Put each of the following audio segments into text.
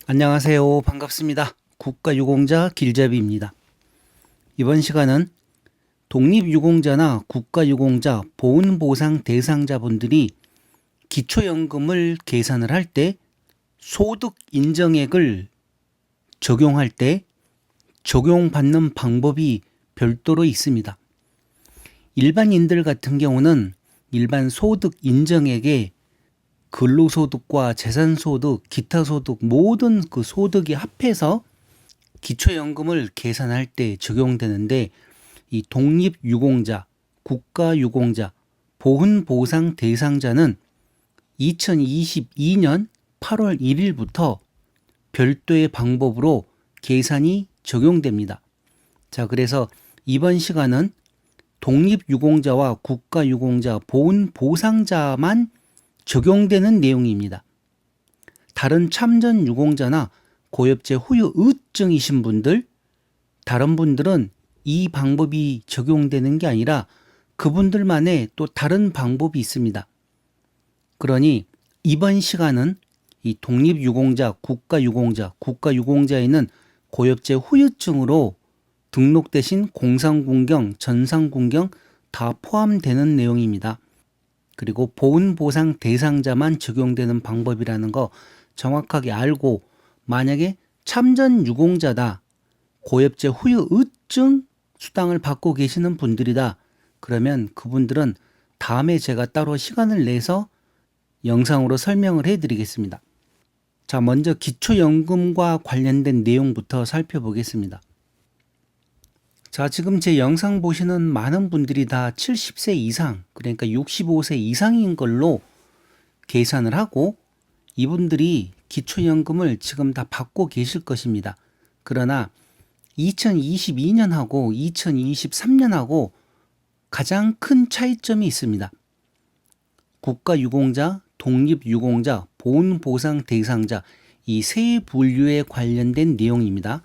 안녕하세요. 반갑습니다. 국가유공자 길잡이입니다. 이번 시간은 독립유공자나 국가유공자 보훈보상 대상자분들이 기초연금을 계산을 할 때 소득 인정액을 적용할 때 적용받는 방법이 별도로 있습니다. 일반인들 같은 경우는 일반 소득 인정액에 근로소득과 재산소득, 기타소득 모든 그 소득이 합해서 기초연금을 계산할 때 적용되는데 이 독립유공자, 국가유공자, 보훈보상 대상자는 2022년 8월 1일부터 별도의 방법으로 계산이 적용됩니다. 자, 그래서 이번 시간은 독립유공자와 국가유공자, 보훈보상자만 적용되는 내용입니다. 다른 참전 유공자나 고엽제 후유 의증이신 분들, 다른 분들은 이 방법이 적용되는 게 아니라 그분들만의 또 다른 방법이 있습니다. 그러니 이번 시간은 이 독립유공자, 국가유공자에는 고엽제 후유증으로 등록되신 공상군경, 전상군경 다 포함되는 내용입니다. 그리고 보훈보상 대상자만 적용되는 방법이라는 거 정확하게 알고 만약에 참전 유공자다, 고엽제 후유 의증 수당을 받고 계시는 분들이다, 그러면 그분들은 다음에 제가 따로 시간을 내서 영상으로 설명을 해드리겠습니다. 자, 먼저 기초연금과 관련된 내용부터 살펴보겠습니다. 자, 지금 제 영상 보시는 많은 분들이 다 70세 이상, 그러니까 65세 이상인 걸로 계산을 하고 이분들이 기초연금을 지금 다 받고 계실 것입니다. 그러나 2022년하고 2023년하고 가장 큰 차이점이 있습니다. 국가유공자, 독립유공자, 보훈보상 대상자 이 세 분류에 관련된 내용입니다.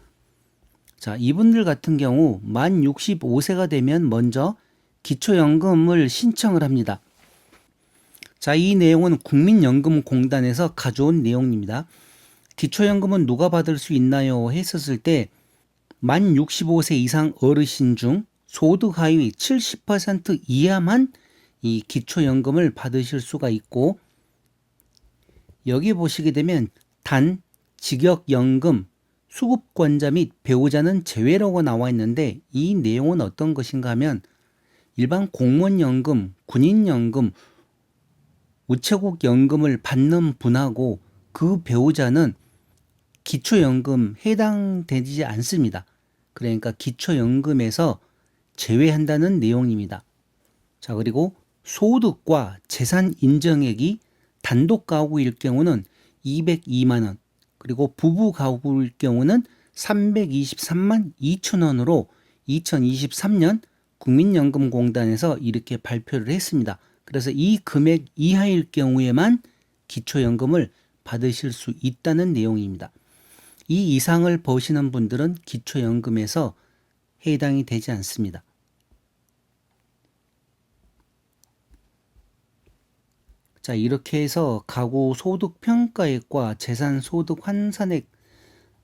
자, 이분들 같은 경우 만 65세가 되면 먼저 기초연금을 신청을 합니다. 자, 이 내용은 국민연금공단에서 가져온 내용입니다. 기초연금은 누가 받을 수 있나요? 했었을 때 만 65세 이상 어르신 중 소득 하위 70% 이하만 이 기초연금을 받으실 수가 있고, 여기 보시게 되면 단, 직역연금, 수급권자 및 배우자는 제외라고 나와 있는데 이 내용은 어떤 것인가 하면 일반 공무원연금, 군인연금, 우체국연금을 받는 분하고 그 배우자는 기초연금 해당되지 않습니다. 그러니까 기초연금에서 제외한다는 내용입니다. 자, 그리고 소득과 재산 인정액이 단독 가구일 경우는 202만 원, 그리고 부부 가구일 경우는 323만 2천 원으로 2023년 국민연금공단에서 이렇게 발표를 했습니다. 그래서 이 금액 이하일 경우에만 기초연금을 받으실 수 있다는 내용입니다. 이 이상을 버시는 분들은 기초연금에서 해당이 되지 않습니다. 자, 이렇게 해서 가구 소득 평가액과 재산 소득 환산액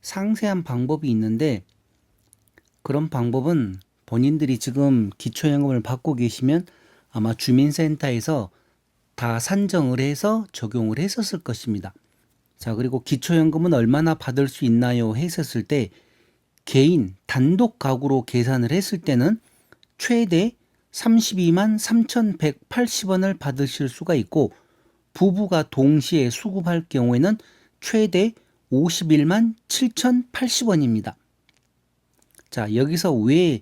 상세한 방법이 있는데 그런 방법은 본인들이 지금 기초연금을 받고 계시면 아마 주민센터에서 다 산정을 해서 적용을 했었을 것입니다. 자, 그리고 기초연금은 얼마나 받을 수 있나요? 했었을 때 개인 단독 가구로 계산을 했을 때는 최대 32만 3,180원을 받으실 수가 있고 부부가 동시에 수급할 경우에는 최대 51만 7,080원입니다. 자, 여기서 왜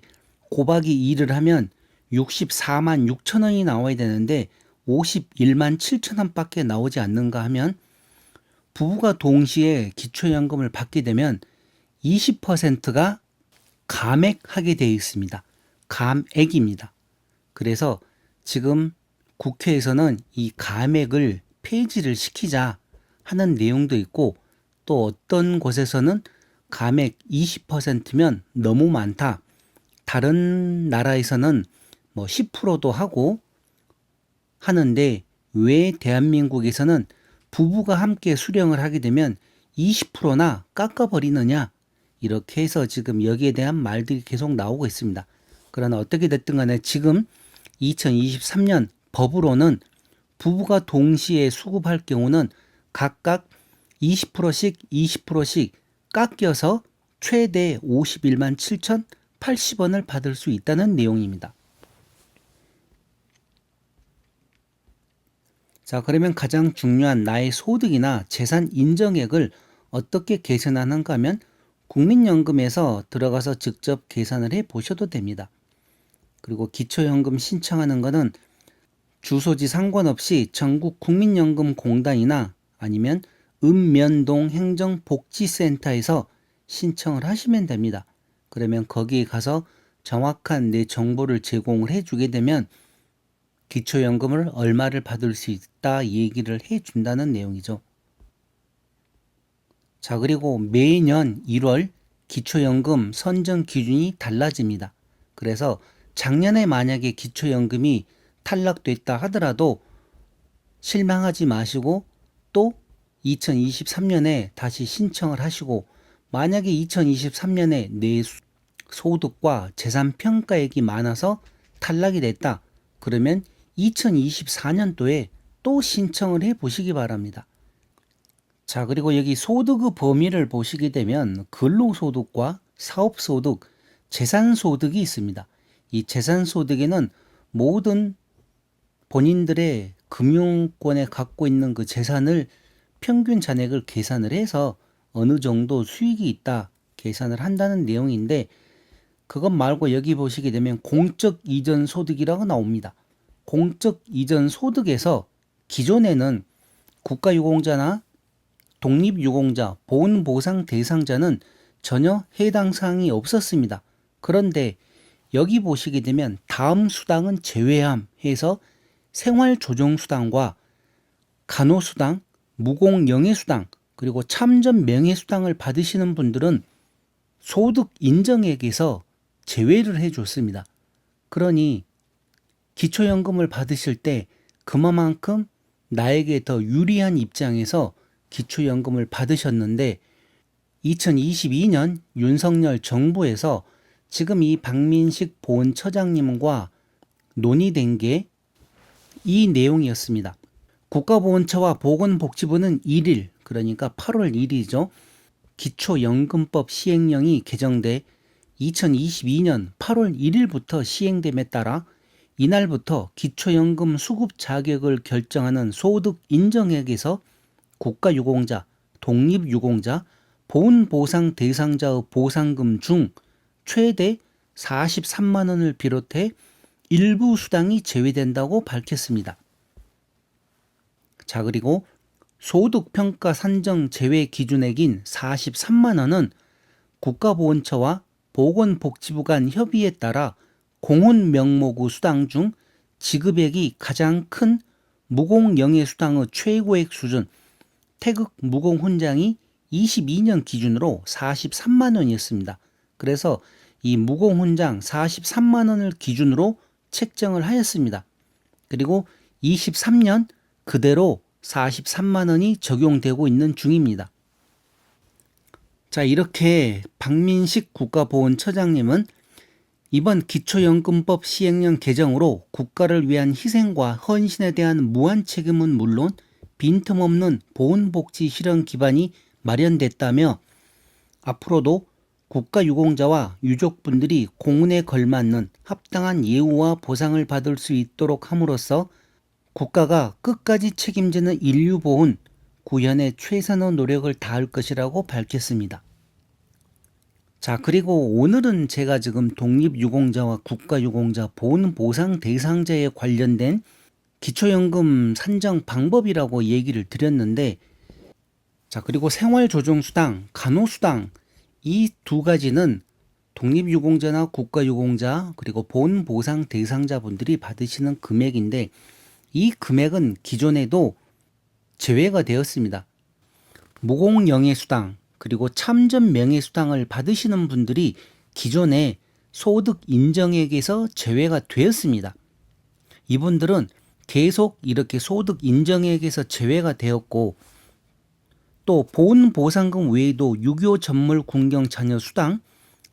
곱하기 2를 하면 64만 6천 원이 나와야 되는데 51만 7천 원밖에 나오지 않는가 하면 부부가 동시에 기초연금을 받게 되면 20%가 감액하게 되어 있습니다. 감액입니다. 그래서 지금 국회에서는 이 감액을 폐지를 시키자 하는 내용도 있고 또 어떤 곳에서는 감액 20%면 너무 많다. 다른 나라에서는 뭐 10%도 하고 하는데 왜 대한민국에서는 부부가 함께 수령을 하게 되면 20%나 깎아버리느냐, 이렇게 해서 지금 여기에 대한 말들이 계속 나오고 있습니다. 그러나 어떻게 됐든 간에 지금 2023년 법으로는 부부가 동시에 수급할 경우는 각각 20%씩 20%씩 깎여서 최대 51만 7,080원을 받을 수 있다는 내용입니다. 자, 그러면 가장 중요한 나의 소득이나 재산 인정액을 어떻게 계산하는가 하면 국민연금에서 들어가서 직접 계산을 해 보셔도 됩니다. 그리고 기초연금 신청하는 것은 주소지 상관없이 전국 국민연금공단이나 아니면 읍면동 행정복지센터에서 신청을 하시면 됩니다. 그러면 거기에 가서 정확한 내 정보를 제공을 해주게 되면 기초연금을 얼마를 받을 수 있다 얘기를 해준다는 내용이죠. 자, 그리고 매년 1월 기초연금 선정 기준이 달라집니다. 그래서 작년에 만약에 기초연금이 탈락됐다 하더라도 실망하지 마시고 또 2023년에 다시 신청을 하시고, 만약에 2023년에 내 소득과 재산 평가액이 많아서 탈락이 됐다. 그러면 2024년도에 또 신청을 해 보시기 바랍니다. 자, 그리고 여기 소득의 범위를 보시게 되면 근로소득과 사업소득, 재산소득이 있습니다. 이 재산소득에는 모든 본인들의 금융권에 갖고 있는 그 재산을 평균 잔액을 계산을 해서 어느 정도 수익이 있다 계산을 한다는 내용인데, 그것 말고 여기 보시게 되면 공적 이전 소득이라고 나옵니다. 공적 이전 소득에서 기존에는 국가유공자나 독립유공자, 보훈보상 대상자는 전혀 해당 사항이 없었습니다. 그런데 여기 보시게 되면 다음 수당은 제외함 해서 생활조정수당과 간호수당, 무공영예수당, 그리고 참전명예수당을 받으시는 분들은 소득 인정액에서 제외를 해줬습니다. 그러니 기초연금을 받으실 때 그만큼 나에게 더 유리한 입장에서 기초연금을 받으셨는데, 2022년 윤석열 정부에서 지금 이 박민식 보훈처장님과 논의된 게 이 내용이었습니다. 국가보훈처와 보건복지부는 1일, 그러니까 8월 1일이죠. 기초연금법 시행령이 개정돼 2022년 8월 1일부터 시행됨에 따라 이날부터 기초연금 수급 자격을 결정하는 소득 인정액에서 국가유공자, 독립유공자, 보훈보상 대상자의 보상금 중 최대 43만 원을 비롯해 일부 수당이 제외된다고 밝혔습니다. 자, 그리고 소득평가 산정 제외 기준액인 43만 원은 국가보훈처와 보건복지부 간 협의에 따라 공훈 명목의 수당 중 지급액이 가장 큰 무공영예수당의 최고액 수준, 태극 무공훈장이 22년 기준으로 43만 원이었습니다. 그래서 이 무공훈장 43만 원을 기준으로 책정을 하였습니다. 그리고 23년 그대로 43만 원이 적용되고 있는 중입니다. 자, 이렇게 박민식 국가보훈처장님은 이번 기초연금법 시행령 개정으로 국가를 위한 희생과 헌신에 대한 무한 책임은 물론 빈틈없는 보훈복지 실현 기반이 마련됐다며, 앞으로도 국가유공자와 유족분들이 공훈에 걸맞는 합당한 예우와 보상을 받을 수 있도록 함으로써 국가가 끝까지 책임지는 인류보훈 구현에 최선의 노력을 다할 것이라고 밝혔습니다. 자, 그리고 오늘은 제가 지금 독립유공자와 국가유공자 보훈보상 대상자에 관련된 기초연금 산정 방법이라고 얘기를 드렸는데, 자, 그리고 생활조정수당, 간호수당 이 두 가지는 독립유공자나 국가유공자 그리고 보훈보상 대상자분들이 받으시는 금액인데, 이 금액은 기존에도 제외가 되었습니다. 무공영예수당 그리고 참전명예수당을 받으시는 분들이 기존에 소득 인정액에서 제외가 되었습니다. 이분들은 계속 이렇게 소득 인정액에서 제외가 되었고, 또 보훈보상금 외에도 6.25 전몰 군경 자녀 수당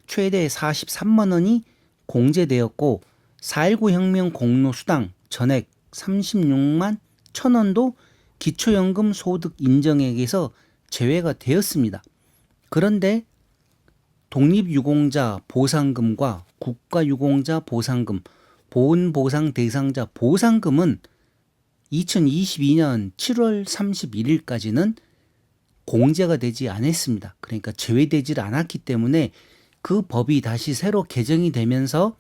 최대 43만 원이 공제되었고 4.19 혁명 공로 수당 전액 36만 1천 원도 기초연금 소득 인정액에서 제외가 되었습니다. 그런데 독립유공자 보상금과 국가유공자 보상금, 보훈보상 대상자 보상금은 2022년 7월 31일까지는 공제가 되지 않았습니다. 그러니까 제외되지 않았기 때문에 그 법이 다시 새로 개정이 되면서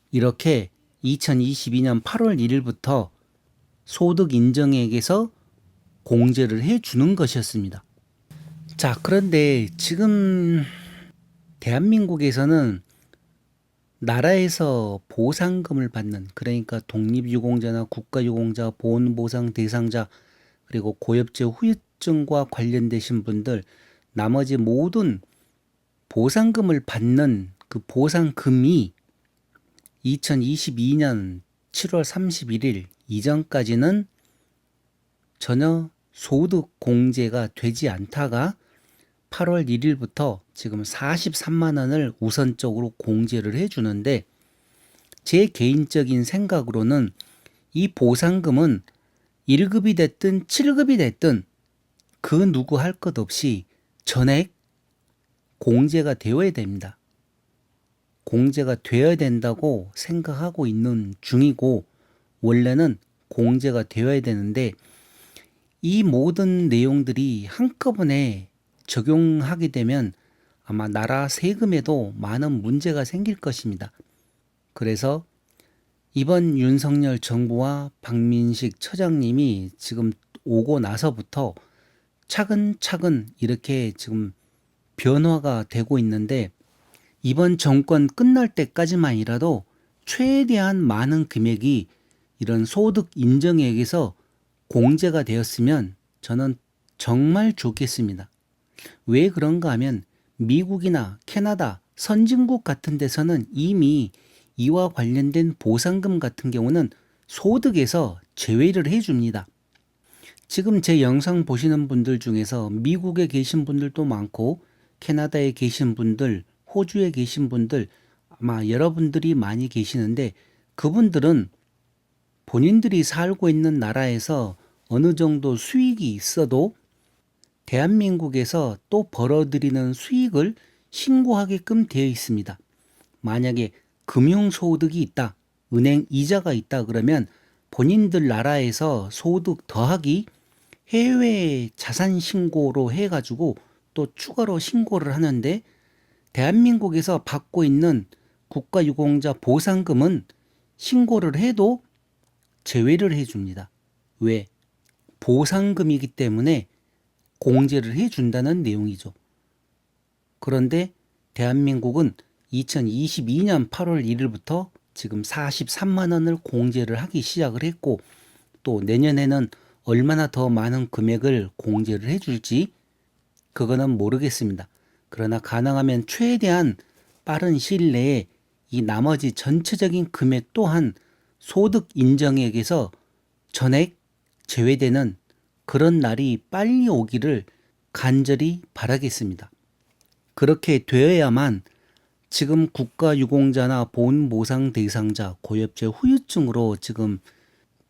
이렇게 2022년 8월 1일부터 소득 인정액에서 공제를 해주는 것이었습니다. 자, 그런데 지금 대한민국에서는 나라에서 보상금을 받는, 그러니까 독립유공자나 국가유공자, 보훈보상 대상자, 그리고 고엽제 후유증과 관련되신 분들, 나머지 모든 보상금을 받는 그 보상금이 2022년 7월 31일 이전까지는 전혀 소득 공제가 되지 않다가 8월 1일부터 지금 43만 원을 우선적으로 공제를 해주는데, 제 개인적인 생각으로는 이 보상금은 1급이 됐든 7급이 됐든 그 누구 할 것 없이 전액 공제가 되어야 됩니다. 공제가 되어야 된다고 생각하고 있는 중이고, 원래는 공제가 되어야 되는데 이 모든 내용들이 한꺼번에 적용하게 되면 아마 나라 세금에도 많은 문제가 생길 것입니다. 그래서 이번 윤석열 정부와 박민식 처장님이 지금 오고 나서부터 차근차근 이렇게 지금 변화가 되고 있는데, 이번 정권 끝날 때까지만이라도 최대한 많은 금액이 이런 소득 인정액에서 공제가 되었으면 저는 정말 좋겠습니다. 왜 그런가 하면 미국이나 캐나다 선진국 같은 데서는 이미 이와 관련된 보상금 같은 경우는 소득에서 제외를 해줍니다. 지금 제 영상 보시는 분들 중에서 미국에 계신 분들도 많고 캐나다에 계신 분들, 호주에 계신 분들 아마 여러분들이 많이 계시는데, 그분들은 본인들이 살고 있는 나라에서 어느 정도 수익이 있어도 대한민국에서 또 벌어들이는 수익을 신고하게끔 되어 있습니다. 만약에 금융소득이 있다, 은행 이자가 있다 그러면 본인들 나라에서 소득 더하기 해외 자산 신고로 해가지고 또 추가로 신고를 하는데, 대한민국에서 받고 있는 국가유공자 보상금은 신고를 해도 제외를 해줍니다. 왜? 보상금이기 때문에 공제를 해준다는 내용이죠. 그런데 대한민국은 2022년 8월 1일부터 지금 43만 원을 공제를 하기 시작을 했고, 또 내년에는 얼마나 더 많은 금액을 공제를 해줄지 그거는 모르겠습니다. 그러나 가능하면 최대한 빠른 시일 내에 이 나머지 전체적인 금액 또한 소득 인정액에서 전액 제외되는 그런 날이 빨리 오기를 간절히 바라겠습니다. 그렇게 되어야만 지금 국가유공자나 보훈보상 대상자, 고엽제 후유증으로 지금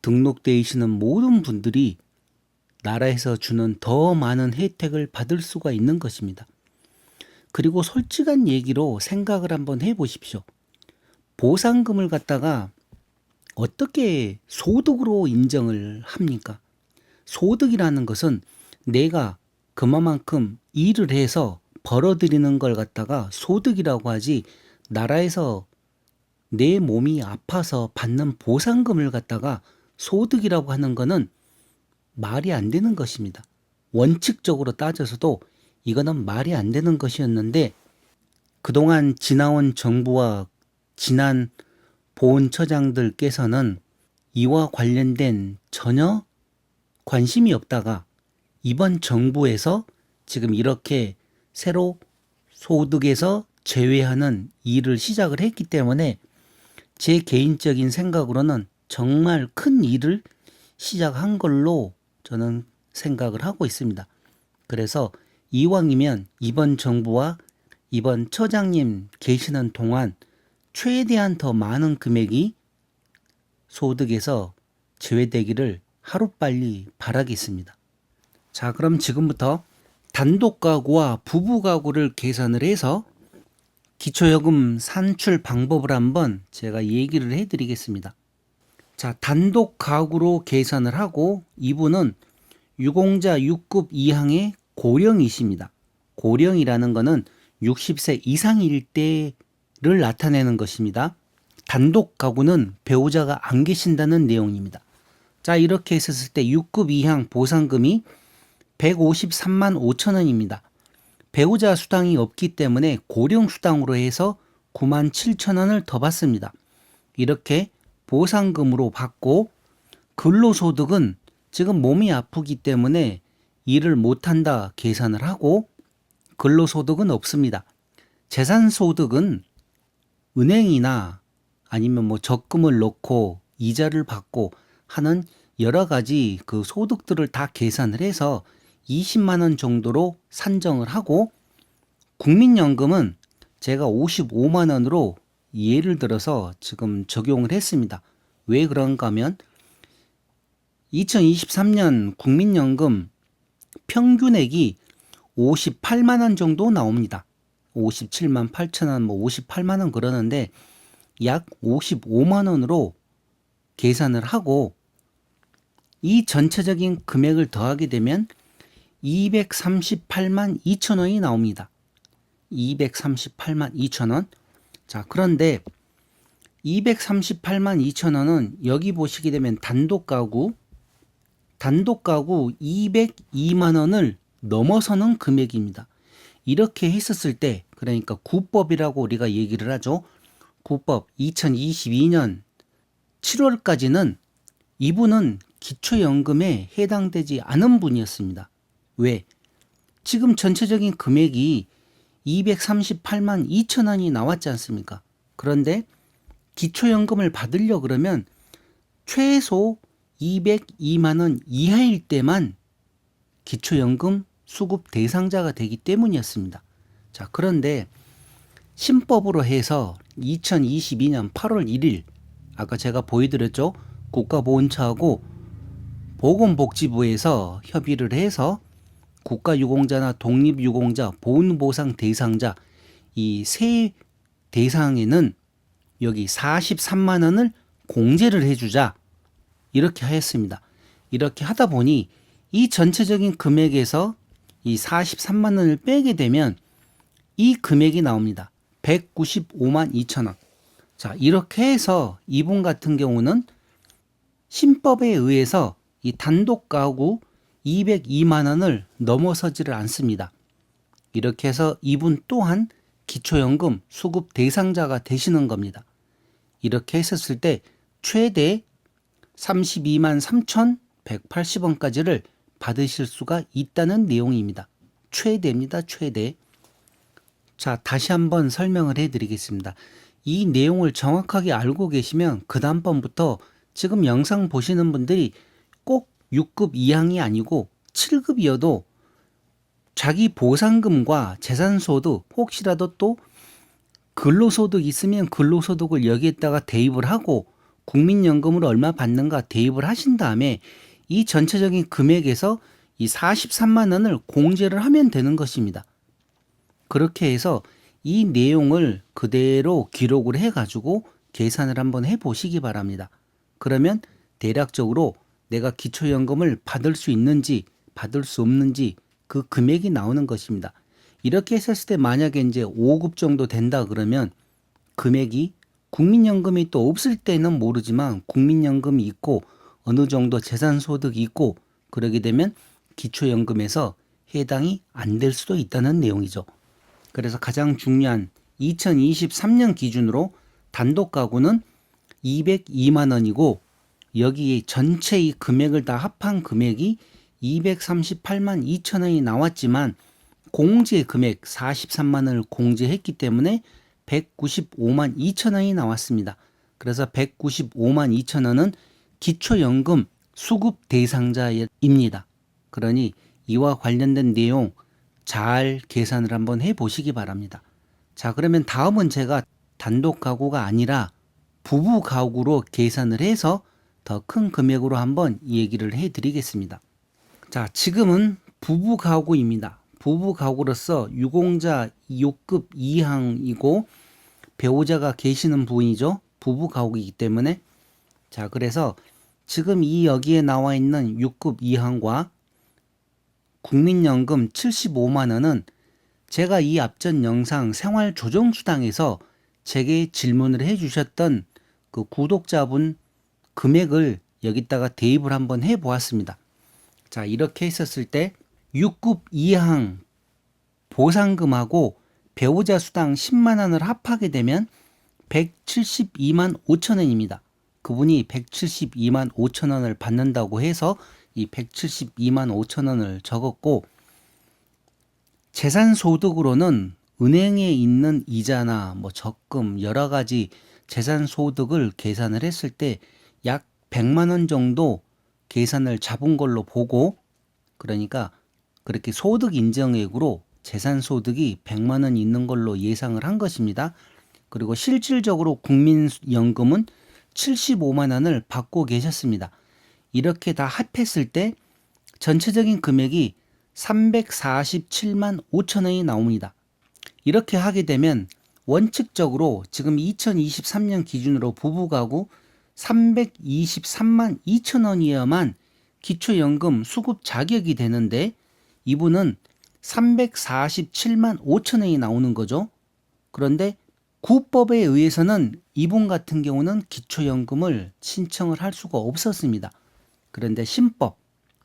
등록되어 계시는 모든 분들이 나라에서 주는 더 많은 혜택을 받을 수가 있는 것입니다. 그리고 솔직한 얘기로 생각을 한번 해보십시오. 보상금을 갖다가 어떻게 소득으로 인정을 합니까? 소득이라는 것은 내가 그만큼 일을 해서 벌어들이는 걸 갖다가 소득이라고 하지, 나라에서 내 몸이 아파서 받는 보상금을 갖다가 소득이라고 하는 거는 말이 안 되는 것입니다. 원칙적으로 따져서도 이거는 말이 안 되는 것이었는데, 그동안 지나온 정부와 지난 보훈처장들께서는 이와 관련된 전혀 관심이 없다가 이번 정부에서 지금 이렇게 새로 소득에서 제외하는 일을 시작을 했기 때문에 제 개인적인 생각으로는 정말 큰 일을 시작한 걸로 저는 생각을 하고 있습니다. 그래서 이왕이면 이번 정부와 이번 처장님 계시는 동안 최대한 더 많은 금액이 소득에서 제외되기를 하루빨리 바라겠습니다. 자, 그럼 지금부터 단독가구와 부부가구를 계산을 해서 기초요금 산출 방법을 한번 제가 얘기를 해드리겠습니다. 자, 단독가구로 계산을 하고 이분은 유공자 6급 이항의 고령이십니다. 고령이라는 것은 60세 이상일 때를 나타내는 것입니다. 단독가구는 배우자가 안 계신다는 내용입니다. 자, 이렇게 했었을 때 6급 이항 보상금이 153만 5천 원입니다. 배우자 수당이 없기 때문에 고령 수당으로 해서 9만 7천 원을 더 받습니다. 이렇게 보상금으로 받고 근로소득은 지금 몸이 아프기 때문에 일을 못한다 계산을 하고 근로소득은 없습니다. 재산소득은 은행이나 아니면 뭐 적금을 넣고 이자를 받고 하는 여러 가지 그 소득들을 다 계산을 해서 20만 원 정도로 산정을 하고 국민연금은 제가 55만 원으로 예를 들어서 지금 적용을 했습니다. 왜 그런가 하면 2023년 국민연금 평균액이 58만 원 정도 나옵니다. 57만 8천 원, 뭐 58만 원 그러는데 약 55만 원으로 계산을 하고 이 전체적인 금액을 더하게 되면 238만 2천 원이 나옵니다. 238만 2천 원. 자, 그런데 238만 2천 원은 여기 보시게 되면 단독가구 202만 원을 넘어서는 금액입니다. 이렇게 했었을 때 그러니까 구법이라고 우리가 얘기를 하죠. 구법 2022년 7월까지는 이분은 기초연금에 해당되지 않은 분이었습니다. 왜? 지금 전체적인 금액이 238만 2천 원이 나왔지 않습니까? 그런데 기초연금을 받으려 그러면 최소 202만 원 이하일 때만 기초연금 수급 대상자가 되기 때문이었습니다. 자, 그런데 신법으로 해서 2022년 8월 1일 아까 제가 보여드렸죠. 국가보훈처하고 보건복지부에서 협의를 해서 국가유공자나 독립유공자, 보훈보상 대상자 이 세 대상에는 여기 43만 원을 공제를 해주자 이렇게 하였습니다. 이렇게 하다 보니 이 전체적인 금액에서 이 43만 원을 빼게 되면 이 금액이 나옵니다. 195만 2천 원. 자, 이렇게 해서 이분 같은 경우는 신법에 의해서 이 단독가구 202만 원을 넘어서지를 않습니다. 이렇게 해서 이분 또한 기초연금 수급 대상자가 되시는 겁니다. 이렇게 했었을 때 최대 32만 3,180원까지를 받으실 수가 있다는 내용입니다. 최대입니다. 최대. 자, 다시 한번 설명을 해드리겠습니다. 이 내용을 정확하게 알고 계시면 그 다음번부터 지금 영상 보시는 분들이 꼭 6급 이항이 아니고 7급이어도 자기 보상금과 재산소득 혹시라도 또 근로소득 있으면 근로소득을 여기에다가 대입을 하고 국민연금으로 얼마 받는가 대입을 하신 다음에 이 전체적인 금액에서 이 43만 원을 공제를 하면 되는 것입니다. 그렇게 해서 이 내용을 그대로 기록을 해가지고 계산을 한번 해보시기 바랍니다. 그러면 대략적으로 내가 기초연금을 받을 수 있는지 받을 수 없는지 그 금액이 나오는 것입니다. 이렇게 했을 때 만약에 이제 5급 정도 된다 그러면 금액이 국민연금이 또 없을 때는 모르지만 국민연금이 있고 어느 정도 재산소득이 있고 그러게 되면 기초연금에서 해당이 안 될 수도 있다는 내용이죠. 그래서 가장 중요한 2023년 기준으로 단독가구는 202만 원이고 여기 전체 이 금액을 다 합한 금액이 238만 2천 원이 나왔지만 공제 금액 43만 원을 공제했기 때문에 195만 2천 원이 나왔습니다. 그래서 195만 2천 원은 기초연금 수급 대상자입니다. 그러니 이와 관련된 내용 잘 계산을 한번 해 보시기 바랍니다. 자, 그러면 다음은 제가 단독 가구가 아니라 부부 가구로 계산을 해서 더 큰 금액으로 한번 얘기를 해 드리겠습니다. 자, 지금은 부부 가구입니다. 부부 가구로서 유공자 6급 이항이고 배우자가 계시는 분이죠. 부부 가구이기 때문에. 자, 그래서 지금 이 여기에 나와 있는 6급 이항과 국민연금 75만 원은 제가 이 앞전 영상 생활조정수당에서 제게 질문을 해 주셨던 그 구독자분 금액을 여기다가 대입을 한번 해 보았습니다. 자, 이렇게 했었을 때 6급 이항 보상금하고 배우자 수당 10만 원을 합하게 되면 172만 5천 원입니다. 그분이 172만 5천 원을 받는다고 해서 이 172만 5천 원을 적었고, 재산소득으로는 은행에 있는 이자나 뭐 적금 여러 가지 재산소득을 계산을 했을 때 약 100만 원 정도 계산을 잡은 걸로 보고, 그러니까 그렇게 소득 인정액으로 재산소득이 100만 원 있는 걸로 예상을 한 것입니다. 그리고 실질적으로 국민연금은 75만 원을 받고 계셨습니다. 이렇게 다 합했을 때 전체적인 금액이 347만 5천 원이 나옵니다. 이렇게 하게 되면 원칙적으로 지금 2023년 기준으로 부부가구 323만 2천 원이어야만 기초연금 수급 자격이 되는데 이분은 347만 5천 원이 나오는 거죠. 그런데 구법에 의해서는 이분 같은 경우는 기초연금을 신청을 할 수가 없었습니다. 그런데 신법,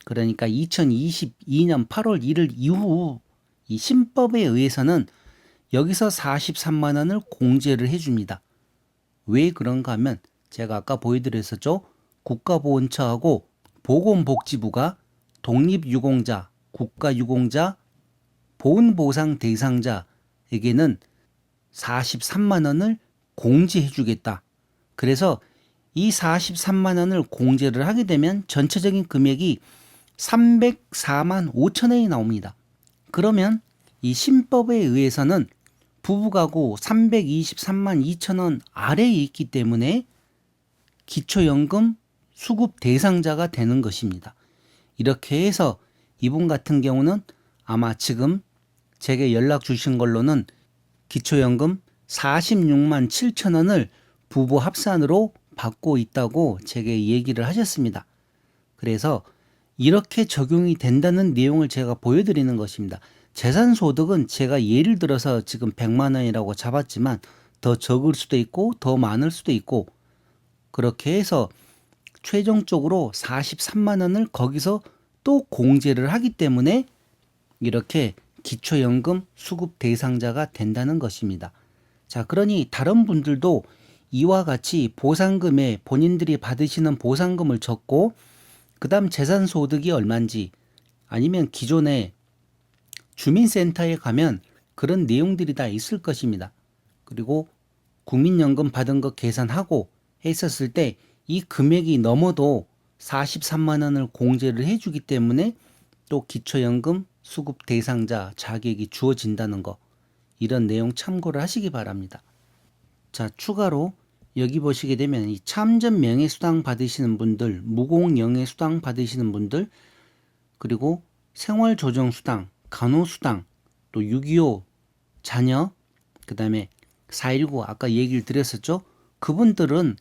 그러니까 2022년 8월 1일 이후 이 신법에 의해서는 여기서 43만 원을 공제를 해줍니다. 왜 그런가 하면 제가 아까 보여드렸었죠. 국가보훈처하고 보건복지부가 독립유공자, 국가유공자, 보훈보상 대상자에게는 43만 원을 공제해주겠다. 그래서 이 43만 원을 공제를 하게 되면 전체적인 금액이 304만 5천 원이 나옵니다. 그러면 이 신법에 의해서는 부부가구 323만 2천 원 아래에 있기 때문에 기초연금 수급 대상자가 되는 것입니다. 이렇게 해서 이분 같은 경우는 아마 지금 제게 연락 주신 걸로는 기초연금 46만 7천 원을 부부 합산으로 받고 있다고 제게 얘기를 하셨습니다. 그래서 이렇게 적용이 된다는 내용을 제가 보여드리는 것입니다. 재산소득은 제가 예를 들어서 지금 100만 원이라고 잡았지만 더 적을 수도 있고 더 많을 수도 있고, 그렇게 해서 최종적으로 43만 원을 거기서 또 공제를 하기 때문에 이렇게 기초연금 수급 대상자가 된다는 것입니다. 자, 그러니 다른 분들도 이와 같이 보상금에 본인들이 받으시는 보상금을 적고 그 다음 재산소득이 얼마인지, 아니면 기존에 주민센터에 가면 그런 내용들이 다 있을 것입니다. 그리고 국민연금 받은 거 계산하고 했었을 때 이 금액이 넘어도 43만 원을 공제를 해주기 때문에 또 기초연금 수급 대상자 자격이 주어진다는 거, 이런 내용 참고를 하시기 바랍니다. 자, 추가로 여기 보시게 되면 이 참전 명예수당 받으시는 분들, 무공영예수당 받으시는 분들, 그리고 생활조정수당, 간호수당, 또 6.25 자녀, 그 다음에 4.19 아까 얘기를 드렸었죠. 그분들은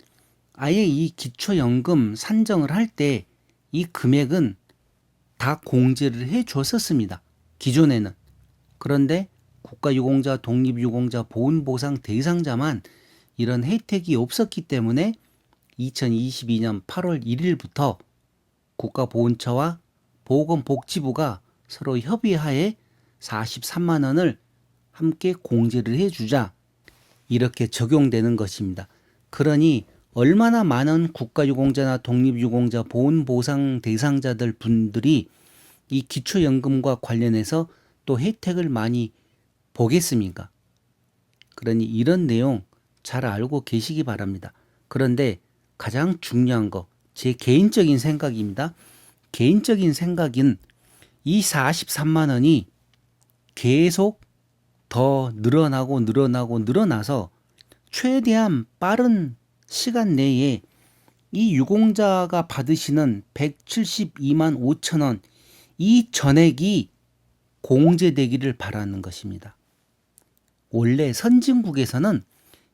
아예 이 기초연금 산정을 할 때 이 금액은 다 공제를 해 줬었습니다. 기존에는. 그런데 국가유공자, 독립유공자, 보훈보상 대상자만 이런 혜택이 없었기 때문에 2022년 8월 1일부터 국가보훈처와 보건복지부가 서로 협의하에 43만 원을 함께 공제를 해주자, 이렇게 적용되는 것입니다. 그러니 얼마나 많은 국가유공자나 독립유공자, 보훈보상 대상자들 분들이 이 기초연금과 관련해서 또 혜택을 많이 보겠습니까? 그러니 이런 내용 잘 알고 계시기 바랍니다. 그런데 가장 중요한 거, 제 개인적인 생각입니다. 개인적인 생각인 이 43만 원이 계속 더 늘어나서 최대한 빠른 시간 내에 이 유공자가 받으시는 172만 5천 원 이 전액이 공제되기를 바라는 것입니다. 원래 선진국에서는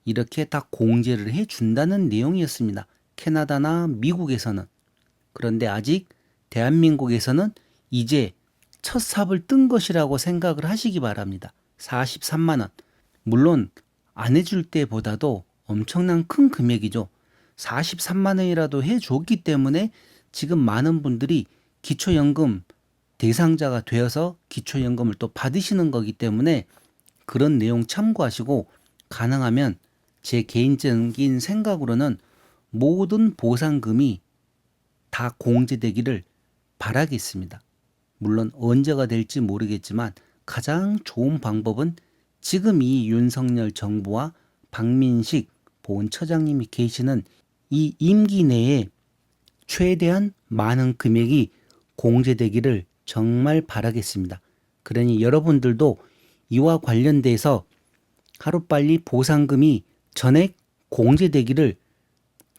이렇게 다 공제를 해준다는 내용이었습니다. 캐나다나 미국에서는. 그런데 아직 대한민국에서는 이제 첫 삽을 뜬 것이라고 생각을 하시기 바랍니다. 43만 원. 물론 안 해줄 때보다도 엄청난 큰 금액이죠. 43만 원이라도 해줬기 때문에 지금 많은 분들이 기초연금 대상자가 되어서 기초연금을 또 받으시는 거기 때문에 그런 내용 참고하시고 가능하면 제 개인적인 생각으로는 모든 보상금이 다 공제되기를 바라겠습니다. 물론 언제가 될지 모르겠지만 가장 좋은 방법은 지금 이 윤석열 정부와 박민식 보훈처장님이 계시는 이 임기 내에 최대한 많은 금액이 공제되기를 정말 바라겠습니다. 그러니 여러분들도 이와 관련돼서 하루빨리 보상금이 전액 공제되기를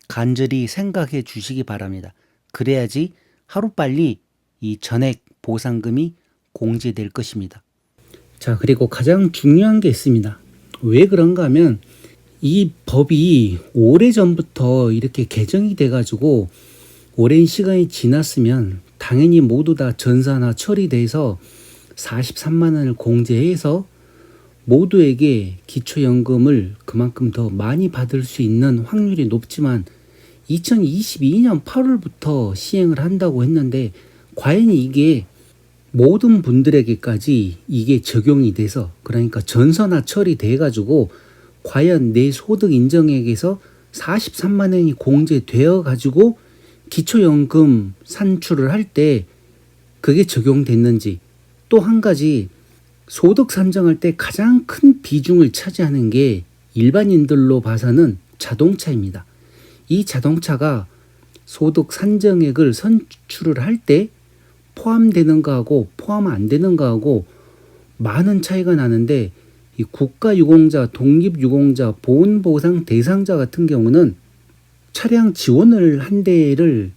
간절히 생각해 주시기 바랍니다. 그래야지 하루빨리 이 전액 보상금이 공제될 것입니다. 자, 그리고 가장 중요한 게 있습니다. 왜 그런가 하면 이 법이 오래전부터 이렇게 개정이 돼가지고 오랜 시간이 지났으면 당연히 모두 다 전사나 처리돼서 43만 원을 공제해서 모두에게 기초연금을 그만큼 더 많이 받을 수 있는 확률이 높지만 2022년 8월부터 시행을 한다고 했는데 과연 이게 모든 분들에게까지 이게 적용이 돼서 그러니까 전서나 처리돼 가지고 과연 내 소득 인정액에서 43만 원이 공제되어 가지고 기초연금 산출을 할 때 그게 적용됐는지 또 한 가지 소득 산정할 때 가장 큰 비중을 차지하는 게 일반인들로 봐서는 자동차입니다. 이 자동차가 소득 산정액을 산출을 할 때 포함되는 거하고 포함 안 되는 거하고 많은 차이가 나는데 이 국가유공자, 독립유공자, 보훈보상 대상자 같은 경우는 차량 지원을 한 대를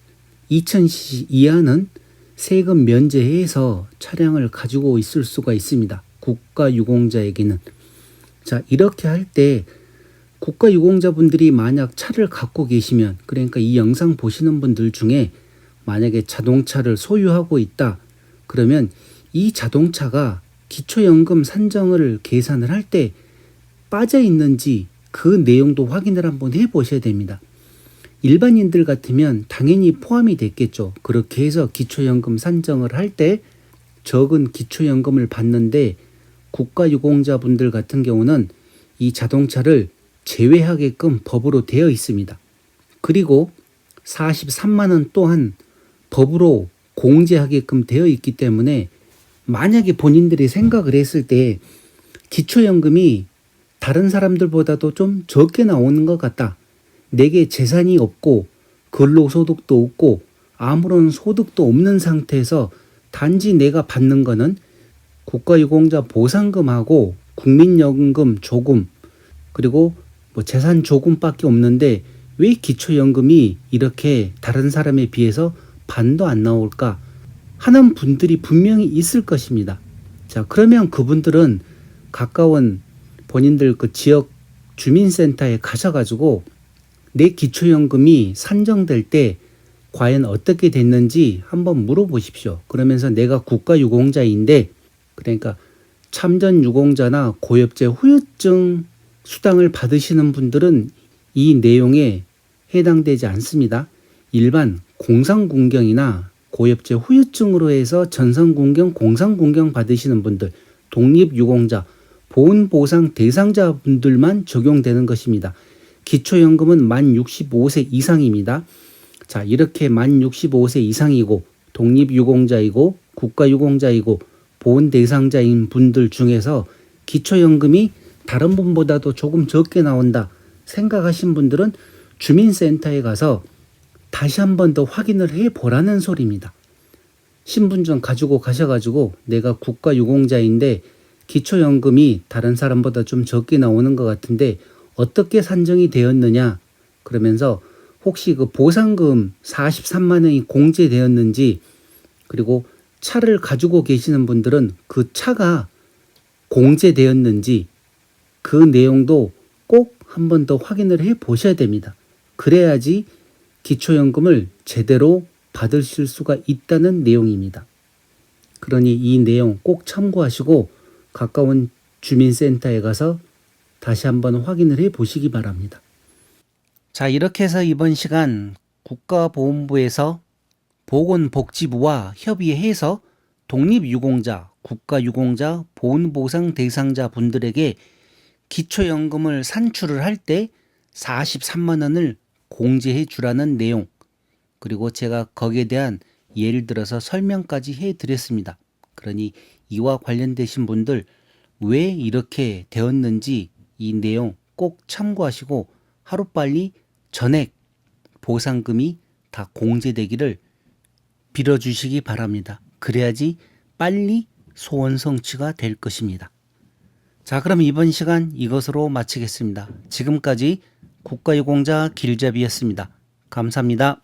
2000cc 이하는 세금 면제해서 차량을 가지고 있을 수가 있습니다. 국가유공자에게는. 자, 이렇게 할 때 국가유공자분들이 만약 차를 갖고 계시면 그러니까 이 영상 보시는 분들 중에 만약에 자동차를 소유하고 있다. 그러면 이 자동차가 기초연금 산정을 계산을 할 때 빠져 있는지 그 내용도 확인을 한번 해보셔야 됩니다. 일반인들 같으면 당연히 포함이 됐겠죠. 그렇게 해서 기초연금 산정을 할 때 적은 기초연금을 받는데 국가유공자분들 같은 경우는 이 자동차를 제외하게끔 법으로 되어 있습니다. 그리고 43만 원 또한 법으로 공제하게끔 되어 있기 때문에 만약에 본인들이 생각을 했을 때 기초연금이 다른 사람들보다도 좀 적게 나오는 것 같다. 내게 재산이 없고 근로소득도 없고 아무런 소득도 없는 상태에서 단지 내가 받는 거는 국가유공자 보상금하고 국민연금 조금 그리고 뭐 재산 조금밖에 없는데 왜 기초연금이 이렇게 다른 사람에 비해서 반도 안 나올까 하는 분들이 분명히 있을 것입니다. 자, 그러면 그분들은 가까운 본인들 그 지역 주민센터에 가셔가지고 내 기초연금이 산정될 때 과연 어떻게 됐는지 한번 물어보십시오. 그러면서 내가 국가유공자인데 그러니까 참전유공자나 고엽제 후유증 수당을 받으시는 분들은 이 내용에 해당되지 않습니다. 일반 공상군경이나 고엽제 후유증으로 해서 전선군경, 공상군경 받으시는 분들, 독립유공자, 보훈보상 대상자 분들만 적용되는 것입니다. 기초연금은 만 65세 이상입니다. 자, 이렇게 만 65세 이상이고 독립유공자이고 국가유공자이고 보훈대상자인 분들 중에서 기초연금이 다른 분보다도 조금 적게 나온다 생각하신 분들은 주민센터에 가서 다시 한 번 더 확인을 해보라는 소리입니다. 신분증 가지고 가셔가지고 내가 국가유공자인데 기초연금이 다른 사람보다 좀 적게 나오는 것 같은데 어떻게 산정이 되었느냐 그러면서 혹시 그 보상금 43만 원이 공제되었는지 그리고 차를 가지고 계시는 분들은 그 차가 공제되었는지 그 내용도 꼭 한 번 더 확인을 해 보셔야 됩니다. 그래야지 기초연금을 제대로 받으실 수가 있다는 내용입니다. 그러니 이 내용 꼭 참고하시고 가까운 주민센터에 가서 다시 한번 확인을 해 보시기 바랍니다. 자, 이렇게 해서 이번 시간 국가보훈부에서 보건복지부와 협의해서 독립유공자, 국가유공자, 보훈보상 대상자 분들에게 기초연금을 산출을 할 때 43만 원을 공제해 주라는 내용, 그리고 제가 거기에 대한 예를 들어서 설명까지 해 드렸습니다. 그러니 이와 관련되신 분들 왜 이렇게 되었는지 이 내용 꼭 참고하시고 하루빨리 전액 보상금이 다 공제되기를 빌어주시기 바랍니다. 그래야지 빨리 소원 성취가 될 것입니다. 자, 그럼 이번 시간 이것으로 마치겠습니다. 지금까지 국가유공자 길잡이였습니다. 감사합니다.